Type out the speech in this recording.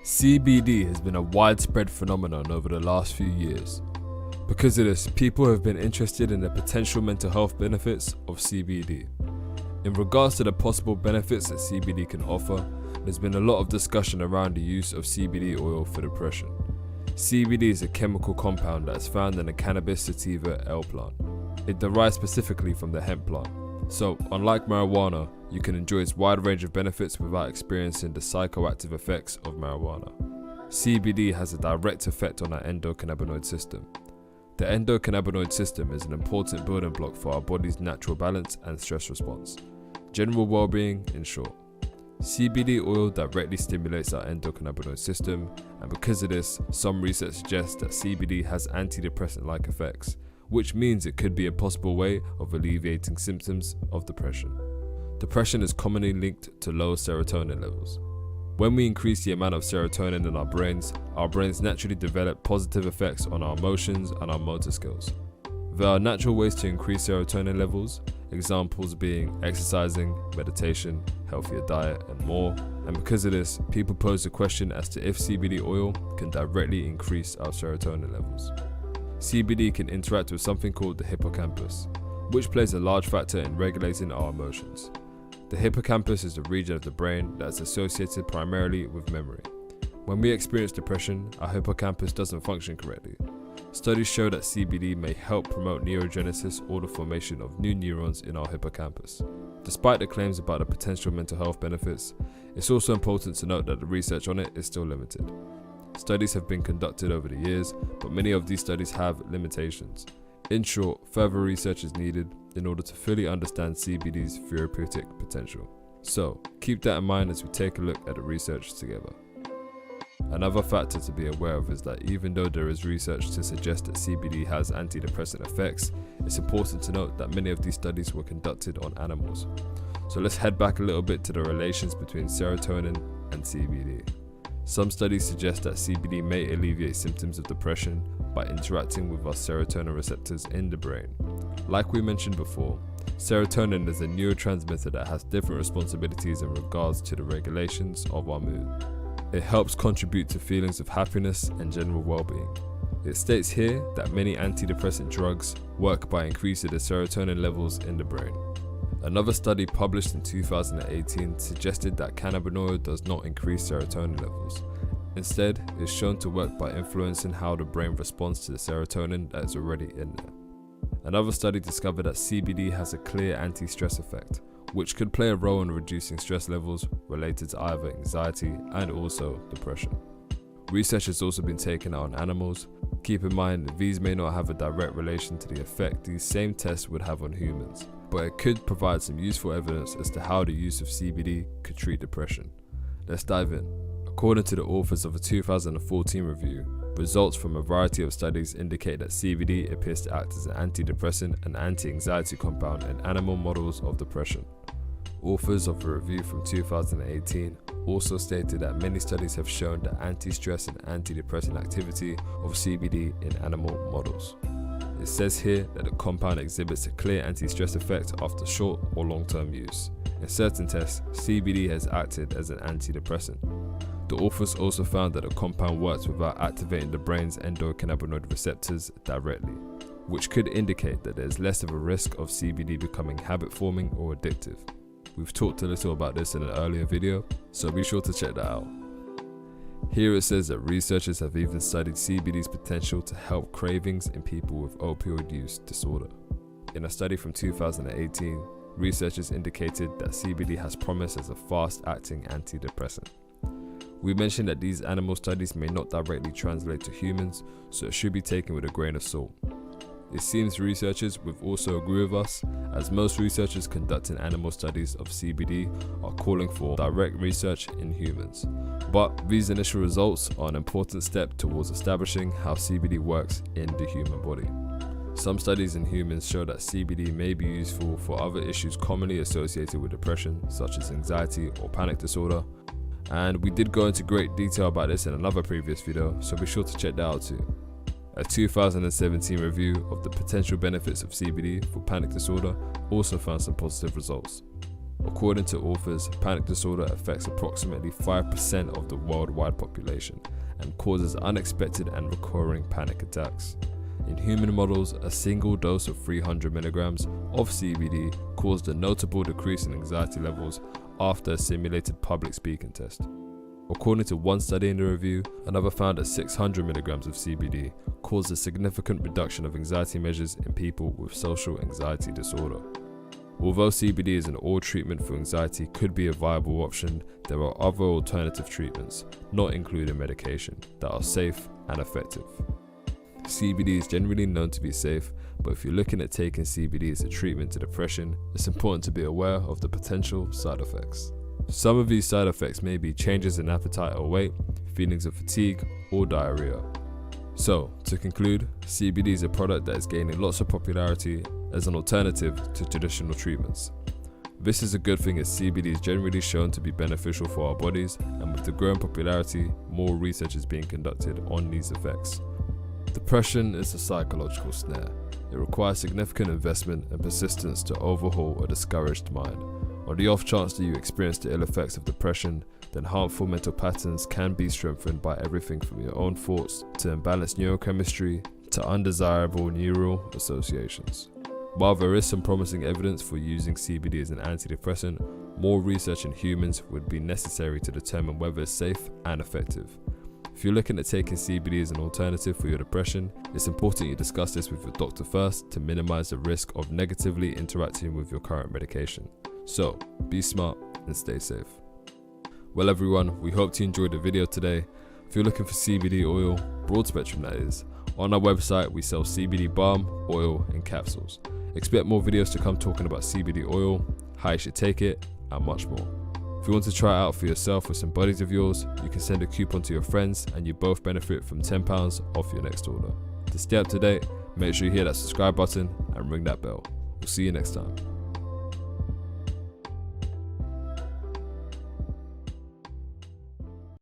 CBD has been a widespread phenomenon over the last few years. Because of this, people have been interested in the potential mental health benefits of CBD. In regards to the possible benefits that CBD can offer, there's been a lot of discussion around the use of CBD oil for depression. CBD is a chemical compound that is found in the Cannabis Sativa L Plant. It derives specifically from the hemp plant. So, unlike marijuana, you can enjoy its wide range of benefits without experiencing the psychoactive effects of marijuana. CBD has a direct effect on our endocannabinoid system. The endocannabinoid system is an important building block for our body's natural balance and stress response. General well-being, in short. CBD oil directly stimulates our endocannabinoid system, and because of this, some research suggests that CBD has antidepressant-like effects, which means it could be a possible way of alleviating symptoms of depression. Depression is commonly linked to low serotonin levels. When we increase the amount of serotonin in our brains naturally develop positive effects on our emotions and our motor skills. There are natural ways to increase serotonin levels, examples being exercising, meditation, healthier diet, and more. And because of this, people pose the question as to if CBD oil can directly increase our serotonin levels. CBD can interact with something called the hippocampus, which plays a large factor in regulating our emotions. The hippocampus is the region of the brain that is associated primarily with memory. When we experience depression, our hippocampus doesn't function correctly. Studies show that CBD may help promote neurogenesis or the formation of new neurons in our hippocampus. Despite the claims about the potential mental health benefits, it's also important to note that the research on it is still limited. Studies have been conducted over the years, but many of these studies have limitations. In short, further research is needed in order to fully understand CBD's therapeutic potential. So, keep that in mind as we take a look at the research together. Another factor to be aware of is that even though there is research to suggest that CBD has antidepressant effects, it's important to note that many of these studies were conducted on animals. So let's head back a little bit to the relations between serotonin and CBD. Some studies suggest that CBD may alleviate symptoms of depression by interacting with our serotonin receptors in the brain. Like we mentioned before, serotonin is a neurotransmitter that has different responsibilities in regards to the regulations of our mood. It helps contribute to feelings of happiness and general well-being. It states here that many antidepressant drugs work by increasing the serotonin levels in the brain. Another study published in 2018 suggested that cannabinoid does not increase serotonin levels. Instead, it is shown to work by influencing how the brain responds to the serotonin that is already in there. Another study discovered that CBD has a clear anti-stress effect, which could play a role in reducing stress levels related to either anxiety and also depression. Research has also been taken out on animals. Keep in mind, these may not have a direct relation to the effect these same tests would have on humans, but it could provide some useful evidence as to how the use of CBD could treat depression. Let's dive in. According to the authors of a 2014 review, results from a variety of studies indicate that CBD appears to act as an antidepressant and anti-anxiety compound in animal models of depression. Authors of a review from 2018 also stated that many studies have shown the anti-stress and antidepressant activity of CBD in animal models. It says here that the compound exhibits a clear anti-stress effect after short or long-term use. In certain tests, CBD has acted as an antidepressant. The authors also found that the compound works without activating the brain's endocannabinoid receptors directly, which could indicate that there is less of a risk of CBD becoming habit-forming or addictive. We've talked a little about this in an earlier video, so be sure to check that out. Here it says that researchers have even studied CBD's potential to help cravings in people with opioid use disorder. In a study from 2018, researchers indicated that CBD has promise as a fast-acting antidepressant. We mentioned that these animal studies may not directly translate to humans, so it should be taken with a grain of salt. It seems researchers would also agree with us, as most researchers conducting animal studies of CBD are calling for direct research in humans. But these initial results are an important step towards establishing how CBD works in the human body. Some studies in humans show that CBD may be useful for other issues commonly associated with depression, such as anxiety or panic disorder. And we did go into great detail about this in another previous video, so be sure to check that out too. A 2017 review of the potential benefits of CBD for panic disorder also found some positive results. According to authors, panic disorder affects approximately 5% of the worldwide population and causes unexpected and recurring panic attacks. In human models, a single dose of 300 milligrams of CBD caused a notable decrease in anxiety levels after a simulated public speaking test. According to one study in the review, another found that 600 milligrams of CBD caused a significant reduction of anxiety measures in people with social anxiety disorder. Although CBD is an oral treatment for anxiety could be a viable option, there are other alternative treatments, not including medication, that are safe and effective. CBD is generally known to be safe, but if you're looking at taking CBD as a treatment to depression, it's important to be aware of the potential side effects. Some of these side effects may be changes in appetite or weight, feelings of fatigue, or diarrhea. So, to conclude, CBD is a product that is gaining lots of popularity as an alternative to traditional treatments. This is a good thing as CBD is generally shown to be beneficial for our bodies, and with the growing popularity, more research is being conducted on these effects. Depression is a psychological snare. It requires significant investment and persistence to overhaul a discouraged mind. On the off chance that you experience the ill effects of depression, then harmful mental patterns can be strengthened by everything from your own thoughts to imbalanced neurochemistry to undesirable neural associations. While there is some promising evidence for using CBD as an antidepressant, more research in humans would be necessary to determine whether it's safe and effective. If you're looking at taking CBD as an alternative for your depression, it's important you discuss this with your doctor first to minimize the risk of negatively interacting with your current medication. So, be smart and stay safe. Well everyone, we hope you enjoyed the video today. If you're looking for CBD oil, broad spectrum that is, on our website we sell CBD balm, oil and capsules. Expect more videos to come talking about CBD oil, how you should take it, and much more. If you want to try it out for yourself with some buddies of yours, you can send a coupon to your friends and you both benefit from £10 off your next order. To stay up to date, make sure you hit that subscribe button and ring that bell. We'll see you next time.